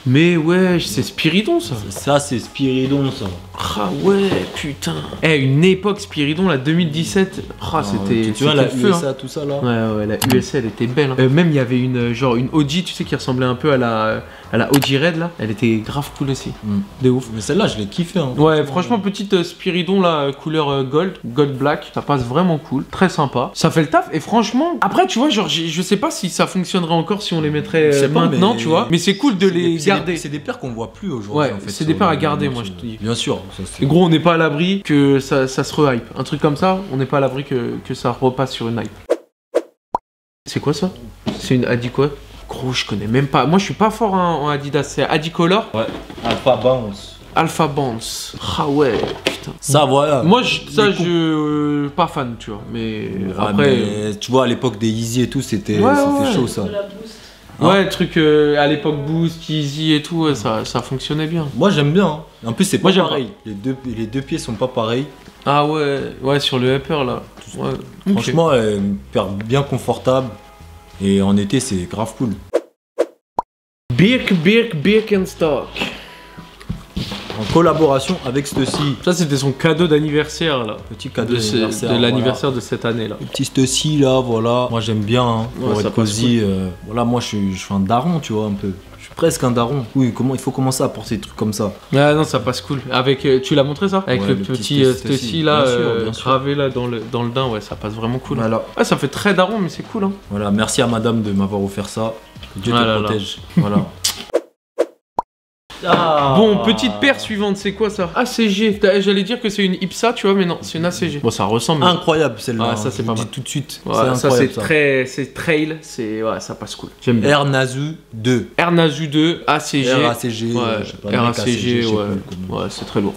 Mais ouais, c'est Spiridon ça. Ça c'est Spiridon ça. Ah ouais, putain. Une époque Spiridon, la 2017. C'était. Tu vois la USA, tout ça là. Ouais, la USA elle était belle. Hein. Même il y avait une Audi, tu sais, qui ressemblait un peu à la Audi Red là. Elle était grave cool aussi. De ouf. Mais celle-là, je l'ai kiffé. Hein. Ouais, franchement, petite Spiridon là, couleur gold black. Ça passe vraiment cool, très sympa. Ça fait le taf et franchement, après tu vois, je sais pas si ça fonctionnerait encore si on les mettrait maintenant, tu vois. Mais c'est cool de les garder. C'est des paires qu'on voit plus aujourd'hui. Ouais, en fait, c'est des paires à garder, moi je te dis. Bien sûr. Et gros, on n'est pas à l'abri que ça se re-hype. Un truc comme ça, on n'est pas à l'abri que ça repasse sur une hype. C'est quoi ça? C'est une Adi quoi? Gros, je connais même pas. Moi, je suis pas fort en Adidas. C'est Adicolor? Ouais. Alpha Bounce. Alpha Bounce. Ah ouais, putain. Ça, voilà. Moi, je pas fan, tu vois. Mais après. Mais, tu vois, à l'époque des Yeezy et tout, c'était chaud ça. Ouais, le truc à l'époque Boost, Easy et tout, ça fonctionnait bien. Moi j'aime bien. Hein. En plus c'est pas pareil. Les deux pieds sont pas pareils. Ah ouais, sur le upper là. Ouais. Franchement, une paire bien confortable. Et en été c'est grave cool. Birkenstock. En collaboration avec Stussy. Ça c'était son cadeau d'anniversaire là. Petit cadeau d'anniversaire. De l'anniversaire de cette année là. Le petit Stussy là, voilà. Moi j'aime bien, hein, pour être cosy. Voilà, moi je suis un daron, tu vois, un peu. Je suis presque un daron. Oui, il faut commencer à porter des trucs comme ça. Ah non, ça passe cool. Avec, tu l'as montré ça? Avec le petit Stussy là, gravé là dans le daim, ouais, ça passe vraiment cool. Voilà. Ah, ça fait très daron, mais c'est cool. Hein. Voilà, merci à madame de m'avoir offert ça. Que Dieu te protège. Voilà. Bon, petite paire suivante, c'est quoi ça? ACG. J'allais dire que c'est une Ipsa, tu vois, mais non, c'est une ACG. Bon, ça ressemble. Incroyable celle-là. Ah, ça c'est pas mal. Tout de suite. Ouais, ça c'est trail, ouais, ça passe cool. J'aime bien. Air Nazu 2. Air Nazu 2, ACG. RACG, ouais, RACG, ouais, c'est très lourd.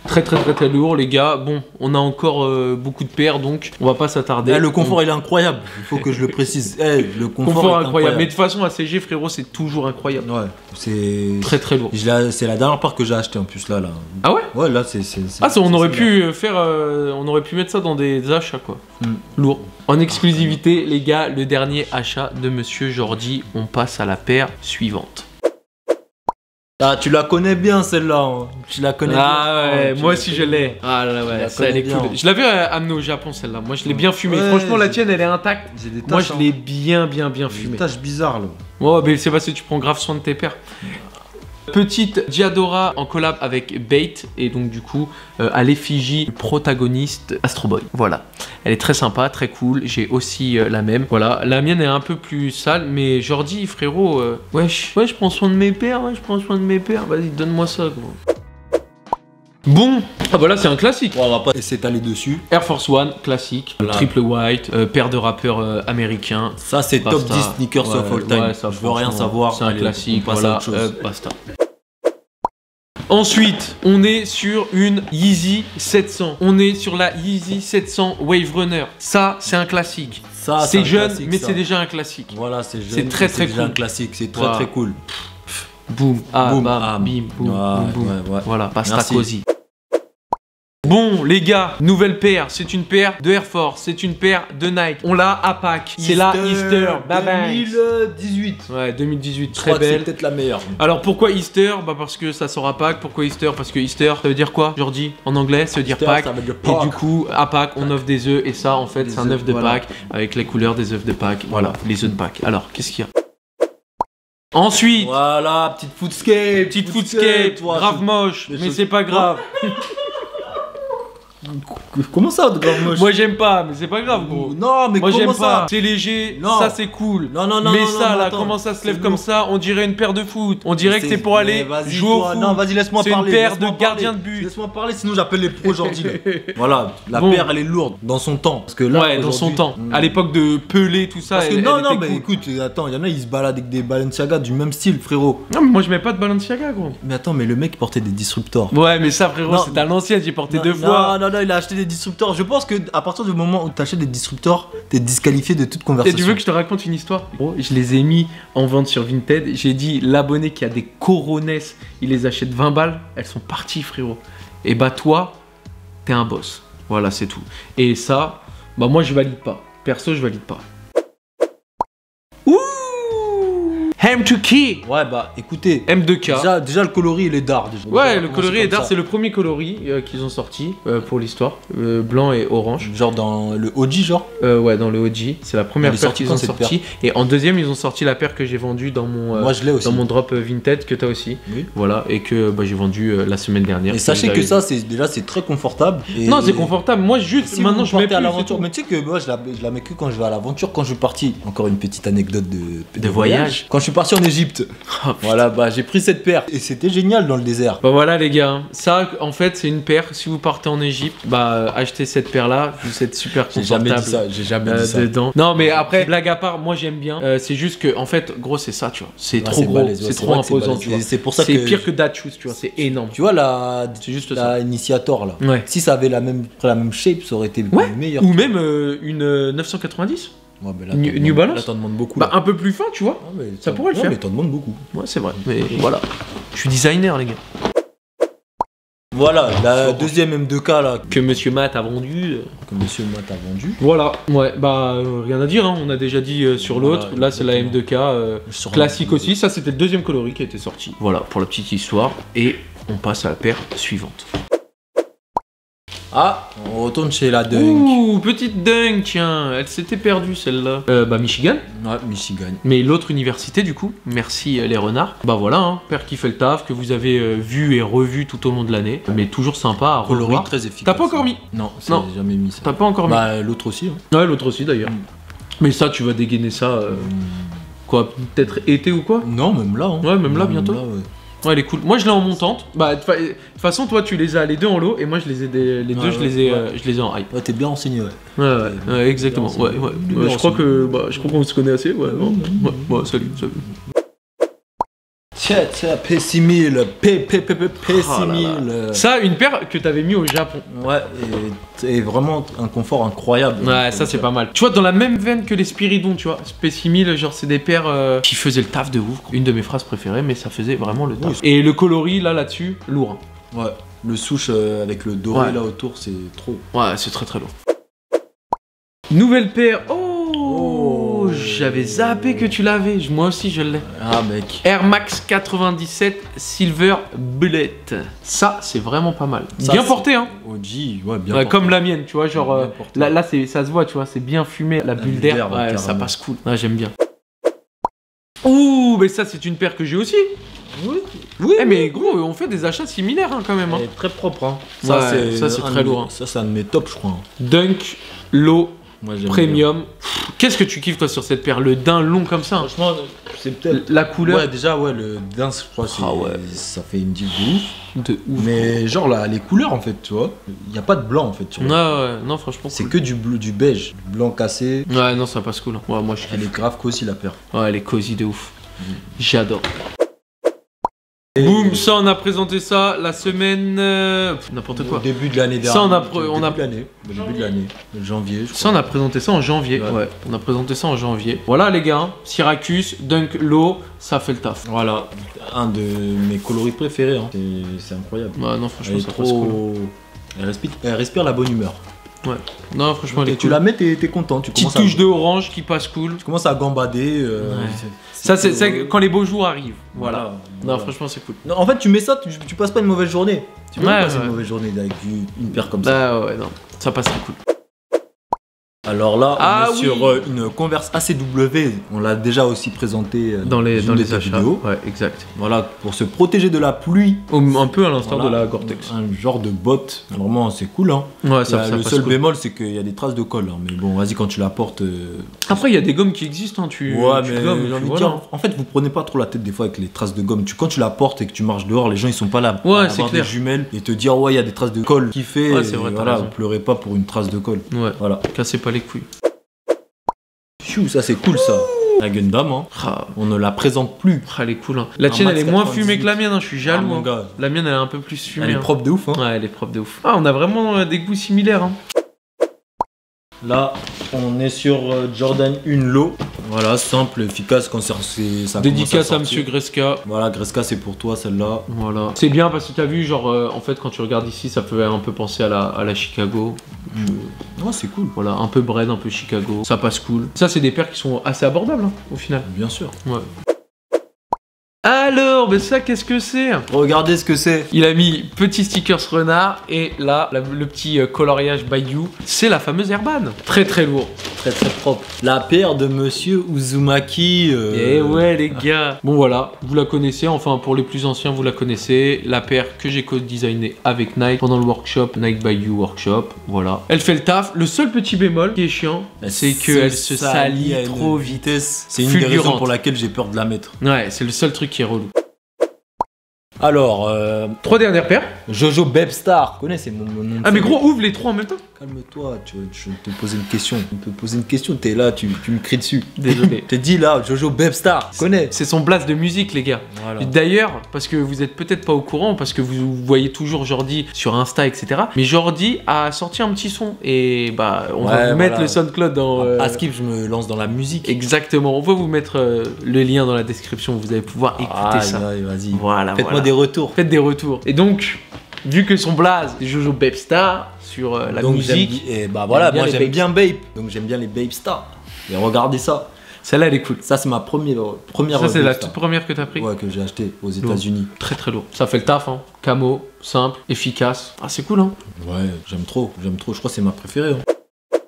Très lourd les gars. Bon, on a encore beaucoup de paires donc on va pas s'attarder. Le confort il est incroyable, il faut que je le précise. Le confort est incroyable. Mais de toute façon ACG frérot c'est toujours incroyable. Ouais, c'est très lourd. C'est la dernière part que j'ai acheté en plus là. Ah ouais? Ouais là c'est on aurait pu faire on aurait pu mettre ça dans des achats quoi. Lourd. En exclusivité les gars, le dernier achat de Monsieur Jordi, on passe à la paire suivante. Ah, tu la connais bien celle-là, hein. Tu la connais bien. Ah ouais, moi aussi je l'ai. Ah là ouais, ça elle est cool. Je l'avais amenée au Japon celle-là, moi je l'ai bien fumée. Franchement la tienne elle est intacte. Moi je l'ai bien fumée. Des taches bizarres là. Ouais mais c'est parce que tu prends grave soin de tes paires. Petite Diadora en collab avec Bait et donc du coup à l'effigie du protagoniste Astro Boy. Voilà, elle est très sympa, très cool. J'ai aussi la même. Voilà, la mienne est un peu plus sale, mais Jordi frérot, ouais je prends soin de mes paires, Vas-y donne-moi ça gros. Bon, ah bah là c'est un classique. On va pas s'étaler dessus. Air Force One, classique, triple white, paire de rappeurs américains. Ça c'est top 10 sneakers of all time. Ça, je veux rien savoir. C'est un classique, voilà, basta. Ensuite, on est sur une Yeezy 700. On est sur la Yeezy 700 Wave Runner. Ça, c'est un classique. C'est jeune, mais c'est déjà un classique. Voilà, c'est jeune. C'est très cool. un classique, c'est très cool. Boum, bim, boum. Voilà, pasta cosy. Bon les gars, nouvelle paire, c'est une paire de Air Force, c'est une paire de Nike. On l'a à Pâques, c'est la Easter 2018. Ouais, 2018, très belle. C'est peut-être la meilleure. Alors pourquoi Easter? Bah parce que ça sort à Pâques. Pourquoi Easter? Parce que Easter, ça veut dire quoi, Jordi? En anglais, ça veut dire Pâques. Et du coup, à Pâques, on offre des œufs et ça, en fait, c'est un œuf de Pâques avec les couleurs des œufs de Pâques. Voilà, les œufs de Pâques. Alors, qu'est-ce qu'il y a? Ensuite, voilà, petite footscape, grave moche, mais c'est pas grave. Comment ça, grave moche? Moi j'aime pas, mais c'est pas grave gros. Non, mais moi comment j'aime ça pas. C'est léger, ça c'est cool. Non, mais ça là, comment ça se lève comme ça? On dirait une paire de foot. On dirait que c'est pour aller jouer au foot. Non, vas-y, laisse-moi parler. C'est une paire de gardiens de but. Laisse-moi parler, sinon j'appelle les pros aujourd'hui. Voilà, la paire elle est lourde dans son temps. Parce que là, ouais, dans son temps. À l'époque de Pelé, tout ça. Parce que non, mais écoute, attends, il y en a, ils se baladent avec des Balenciaga du même style, frérot. Non, mais moi je mets pas de Balenciaga, gros. Mais attends, mais le mec portait des disruptors. Ouais, mais ça, frérot, c'est à l'ancienne, j'ai porté 2 fois. Non, il a acheté des disruptors. Je pense que à partir du moment où tu achètes des disruptors, t'es disqualifié de toute conversation. Et tu veux que je te raconte une histoire? Gros, je les ai mis en vente sur Vinted. J'ai dit l'abonné qui a des Coronesses, il les achète 20 balles. Elles sont parties, frérot. Et bah toi, t'es un boss. Voilà, c'est tout. Et ça, bah moi je valide pas. Perso, je valide pas. M2K. Ouais, bah écoutez, M2K. Déjà le coloris il est dark. Ouais, le coloris est dark, c'est le premier coloris qu'ils ont sorti pour l'histoire. Blanc et orange. Genre dans le OG, genre ouais, dans le OG. C'est la première paire qu'ils ont sorti. Et en deuxième, ils ont sorti la paire que j'ai vendue dans mon, moi, je l'ai aussi. Dans mon drop Vinted que t'as aussi. Oui. Voilà, et que bah, j'ai vendu la semaine dernière. Et sachez que ça, c'est très confortable. Et non, c'est confortable. Moi, juste si maintenant, je mets plus à l'aventure. Mais tu sais que moi, je la mets que quand je vais à l'aventure. Quand je suis parti, encore une petite anecdote de voyage. Quand je suis parti en Égypte, voilà, bah j'ai pris cette paire et c'était génial dans le désert. Bah voilà les gars, ça en fait c'est une paire. Si vous partez en Égypte, bah achetez cette paire là, vous êtes super confortable. J'ai jamais dit ça. Dedans. Non mais après blague à part, moi j'aime bien. C'est juste que en fait gros c'est ça tu vois, c'est trop gros, c'est trop imposant tu vois. C'est pour ça que c'est pire que Datchus tu vois, c'est énorme. Tu vois c'est juste la Initiator là. Ouais. Si ça avait la même shape, ça aurait été meilleur. Ou même une 990. Ouais, là, New Balance. Là t'en demandes beaucoup. Bah un peu plus fin tu vois. Ça pourrait le faire. Mais t'en demandes beaucoup. Ouais c'est vrai. Mais voilà. Je suis designer les gars. Voilà, la deuxième M2K là. Que Monsieur Matt a vendu. Voilà. Ouais, bah rien à dire, hein. On a déjà dit sur l'autre. Là c'est la M2K classique aussi. Ça c'était le deuxième coloris qui a été sorti. Voilà pour la petite histoire. Et on passe à la paire suivante. Ah, on retourne chez la Dunk. Ouh, petite Dunk, tiens, elle s'était perdue celle-là. Bah Michigan. Ouais, Michigan. Mais l'autre université du coup, merci les renards. Bah voilà, hein, paire qui fait le taf, que vous avez vu et revu tout au long de l'année. Mais toujours sympa à revoir. Coloris très efficace. T'as pas encore mis? Non, j'ai jamais mis ça. T'as pas encore mis? Bah l'autre aussi. Hein. Ouais, l'autre aussi d'ailleurs. Mais ça, tu vas dégainer ça, quoi, peut-être été ou quoi? Non, même là. Hein. Ouais, même là bientôt. Là, ouais. Ouais, elle est cool. Moi, je l'ai en montante. Bah, de toute façon, toi, tu les as les deux en lot et moi, je les ai les deux, je les ai en high. Ouais, t'es bien renseigné, ouais. Ouais, exactement. Ouais. Je crois qu'on se connaît assez. Ouais, salut. P6000, P6000. Ça, une paire que t'avais mis au Japon. Ouais, et vraiment un confort incroyable. Ouais, ça c'est pas mal. Tu vois, dans la même veine que les Spiridon, tu vois, P6000, genre c'est des paires qui faisaient le taf de ouf. Une de mes phrases préférées, mais ça faisait vraiment le taf. Oui. Et le coloris là-dessus, lourd. Ouais, le souche avec le doré là autour, c'est trop. Ouais, c'est très très lourd. Nouvelle paire. Oh, j'avais zappé que tu l'avais. Moi aussi, je l'ai. Ah, mec. Air Max 97 Silver Bullet. Ça, c'est vraiment pas mal. Ça, bien porté, hein. OG, ouais, bien porté. Comme la mienne, tu vois. Genre, là ça se voit, tu vois. C'est bien fumé. La bulle d'air, ouais, ça passe cool. Ouais, j'aime bien. Ouh, mais ça, c'est une paire que j'ai aussi. Oui, oui. Mais gros, on fait des achats similaires hein, quand même. Hein. Très propre. Hein. Ça, c'est très lourd. Ça, c'est un de mes tops, je crois. Dunk Low. Moi, Premium. Qu'est-ce que tu kiffes toi sur cette paire? Le daim long comme ça. Franchement, c'est peut-être la couleur. Ouais, déjà le daim, je crois, ça fait une diff de ouf. De ouf. Mais genre là, les couleurs en fait, tu vois, il y a pas de blanc en fait. Tu vois. Ouais, non, franchement. C'est que du bleu, du beige, du blanc cassé. Ouais, non, ça passe cool. Hein. Ouais, moi je kiffe. Elle est grave cosy la paire. Ouais, elle est cosy de ouf. J'adore. Boum, ça on a présenté ça la semaine n'importe quoi. Au début de l'année dernière. Ça on a début de l'année, janvier. Je crois. Ça on a présenté ça en janvier. Ouais. On a présenté ça en janvier. Voilà les gars, Syracuse, Dunk Low, ça fait le taf. Voilà, un de mes coloris préférés. Hein. C'est incroyable. Ouais, non franchement ça passe cool. Elle respire la bonne humeur. Ouais. Non franchement elle est cool. Tu la mets, t'es content. Petite touche de orange qui passe cool. Tu commences à gambader. Ouais. Ça c'est quand les beaux jours arrivent. Voilà. Non franchement c'est cool. Non, en fait tu mets ça, tu passes pas une mauvaise journée. Tu peux pas passer une mauvaise journée avec une paire comme ça. Ouais non, ça passe très cool. Alors là, on est sur une Converse ACW. On l'a déjà aussi présenté dans les achats. Vidéos. Ouais, exact. Voilà, pour se protéger de la pluie. Un peu à l'instar de la Gore-Tex. Un genre de botte. Vraiment, c'est cool. Hein. Ouais, ça le seul bémol, c'est qu'il y a des traces de colle. Hein. Mais bon, vas-y, quand tu la portes. Après, il y a des gommes qui existent. Hein. Tu gommes, j'ai envie de dire. En fait, vous prenez pas trop la tête des fois avec les traces de gomme. Quand tu la portes et que tu marches dehors, les gens ils sont pas là pour avoir des jumelles et te dire ouais, il y a des traces de colle qui fait. Ouais, c'est vrai. Voilà, vous pleurez pas pour une trace de colle. Ouais. Voilà. Cassez pas les couilles. Ça c'est cool ça. La Gundam, hein. On ne la présente plus. Elle est cool. Hein. La tienne elle est moins fumée que la mienne, hein. Je suis jaloux. Hein. Gars. La mienne elle est un peu plus fumée. Elle est propre de ouf. Hein. Ouais, elle est propre de ouf. Ah, on a vraiment des goûts similaires. Hein. Là, on est sur Jordan 1 Low. Voilà, simple, efficace quand ça dédicace à Monsieur Greska. Voilà, Greska c'est pour toi celle-là. Voilà. C'est bien parce que tu as vu, genre, en fait, quand tu regardes ici, ça peut un peu penser à la Chicago. Ouais, c'est cool. Voilà, un peu bread, un peu Chicago. Ça passe cool. Ça, c'est des paires qui sont assez abordables, hein, au final. Bien sûr. Ouais. Alors, ben ça, qu'est-ce que c'est? Regardez ce que c'est. Il a mis petit stickers renard et là, le petit coloriage Bayou. C'est la fameuse Airban. Très très lourd. Très très propre. La paire de Monsieur Uzumaki. Eh ouais les gars. Bon voilà, vous la connaissez. Enfin pour les plus anciens, vous la connaissez. La paire que j'ai co-designée avec Nike pendant le workshop, Nike Bayou Workshop. Voilà. Elle fait le taf. Le seul petit bémol qui est chiant, c'est qu'elle se salit trop vite. C'est une des raisons pour laquelle j'ai peur de la mettre. Ouais, c'est le seul truc qui est relou. Alors, 3 dernières paires. Jojo Bebstar. Tu connais, c'est mon nom. Ah mais gros, ouvre les 3 en même temps. Calme-toi, je te poser une question. On peut poser une question, t'es là, tu me cries dessus. Désolé. T'es dit là, Jojo Bebstar. Connais. C'est son blast de musique, les gars. Voilà. D'ailleurs, parce que vous êtes peut-être pas au courant, parce que vous voyez toujours Jordi sur Insta, etc. Mais Jordi a sorti un petit son. Et bah, on va vous mettre le SoundCloud dans. À skip, je me lance dans la musique. Exactement. On va vous mettre le lien dans la description. Vous allez pouvoir écouter ça. Vas-y. Voilà. Faites-moi des retours. Faites des retours. Et donc, vu que son blaze est Jojo Bebstar sur la musique. Et bah voilà, moi j'aime bien Babe. Donc j'aime bien les Babe Stars. Et regardez ça. Celle-là elle est cool. Ça c'est ma première. Ça c'est la toute première que t'as pris. Ouais, que j'ai acheté aux États-Unis. Très très lourd. Ça fait le taf, hein. Camo, simple, efficace. Ah c'est cool, hein. Ouais, j'aime trop. Je crois que c'est ma préférée. Hein.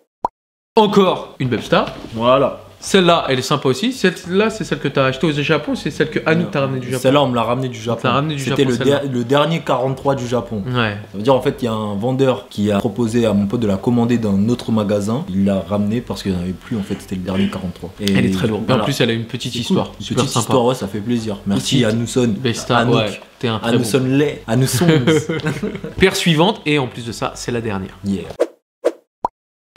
Encore une Bebstar. Voilà. Celle-là, elle est sympa aussi. Celle-là, c'est celle que tu as achetée au Japon, c'est celle que Anouk t'a ramenée du Japon. Celle-là, on me l'a ramenée du Japon. C'était le dernier 43 du Japon. Ouais. Ça veut dire, en fait, il y a un vendeur qui a proposé à mon pote de la commander dans notre magasin. Il l'a ramenée parce qu'il n'y en avait plus, en fait, c'était le dernier 43. Et elle est très lourde. Voilà. En plus, elle a une petite histoire. Cool. Une petite histoire, ouais, ça fait plaisir. Merci à Anouk. Ouais, t'es un très bon. Anouk. Paire suivante, et en plus de ça, c'est la dernière. Yeah.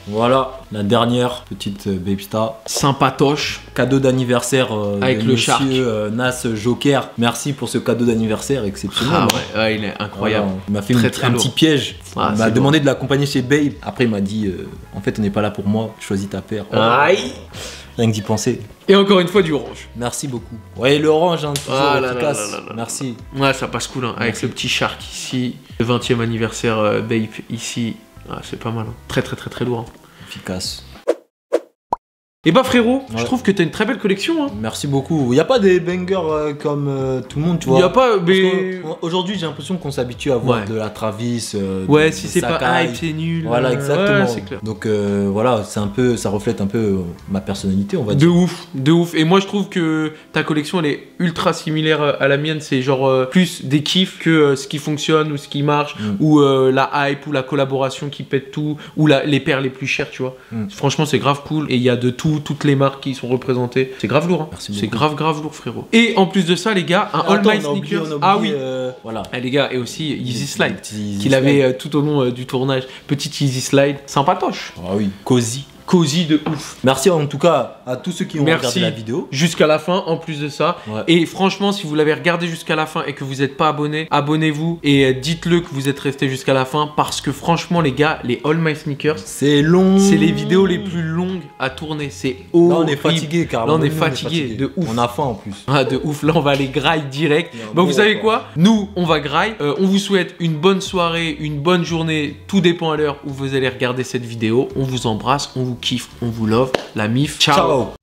Voilà, la dernière petite Babestar. Sympatoche. Cadeau d'anniversaire avec de le monsieur Nas Joker. Merci pour ce cadeau d'anniversaire exceptionnel. Ah ouais, il est incroyable. Voilà, il m'a fait Très, un petit piège. Ah, il m'a demandé de l'accompagner chez Babe. Après, il m'a dit en fait, on n'est pas là pour moi, choisis ta paire. Aïe. Rien que d'y penser. Et encore une fois, du orange. Merci beaucoup. Ouais, l'orange, hein, toujours efficace. Merci. Ouais, ça passe cool, hein. Avec le petit shark ici. Le 20e anniversaire Babe ici. Ah, c'est pas mal. Hein. Très, très, très, très lourd. Hein. Efficace. Et bah frérot, ouais. je trouve que t'as une très belle collection. Hein. Merci beaucoup. Il n'y a pas des bangers comme tout le monde, tu vois. Il n'y a pas. Mais... Aujourd'hui, j'ai l'impression qu'on s'habitue à voir de la Travis. Ouais, si c'est pas hype, c'est nul. Voilà, exactement. Ouais, c'est clair. Donc voilà, c'est un peu, ça reflète un peu ma personnalité, on va dire. De ouf. Et moi, je trouve que ta collection, elle est ultra similaire à la mienne. C'est genre plus des kiffs que ce qui fonctionne ou ce qui marche, ou la hype ou la collaboration qui pète tout, ou les paires les plus chères, tu vois. Franchement, c'est grave cool. Et il y a de tout. Toutes les marques qui sont représentées. C'est grave lourd. Hein. C'est grave lourd, frérot. Et en plus de ça, les gars, un All My Sneakers. Ah oui. Voilà. Et les gars, et aussi Yeezy Slide. Qu'il avait tout au long du tournage. Petite Yeezy Slide. Sympatoche. Ah oui. Cozy de ouf. Merci en tout cas à tous ceux qui ont regardé la vidéo. Jusqu'à la fin, en plus de ça. Ouais. Et franchement, si vous l'avez regardé jusqu'à la fin et que vous n'êtes pas abonné, abonnez-vous et dites-le que vous êtes resté jusqu'à la fin parce que franchement, les gars, les All My Sneakers, c'est long. C'est les vidéos les plus longues à tourner. C'est horrible. Là, on est fatigué, car là, on est fatigué de ouf. On a faim en plus. Ah, de ouf. Là, on va aller graille direct. Bah, vous savez quoi? Nous, on va graille. On vous souhaite une bonne soirée, une bonne journée. Tout dépend à l'heure où vous allez regarder cette vidéo. On vous embrasse, on vous kiffe, on vous love. La mif. Ciao.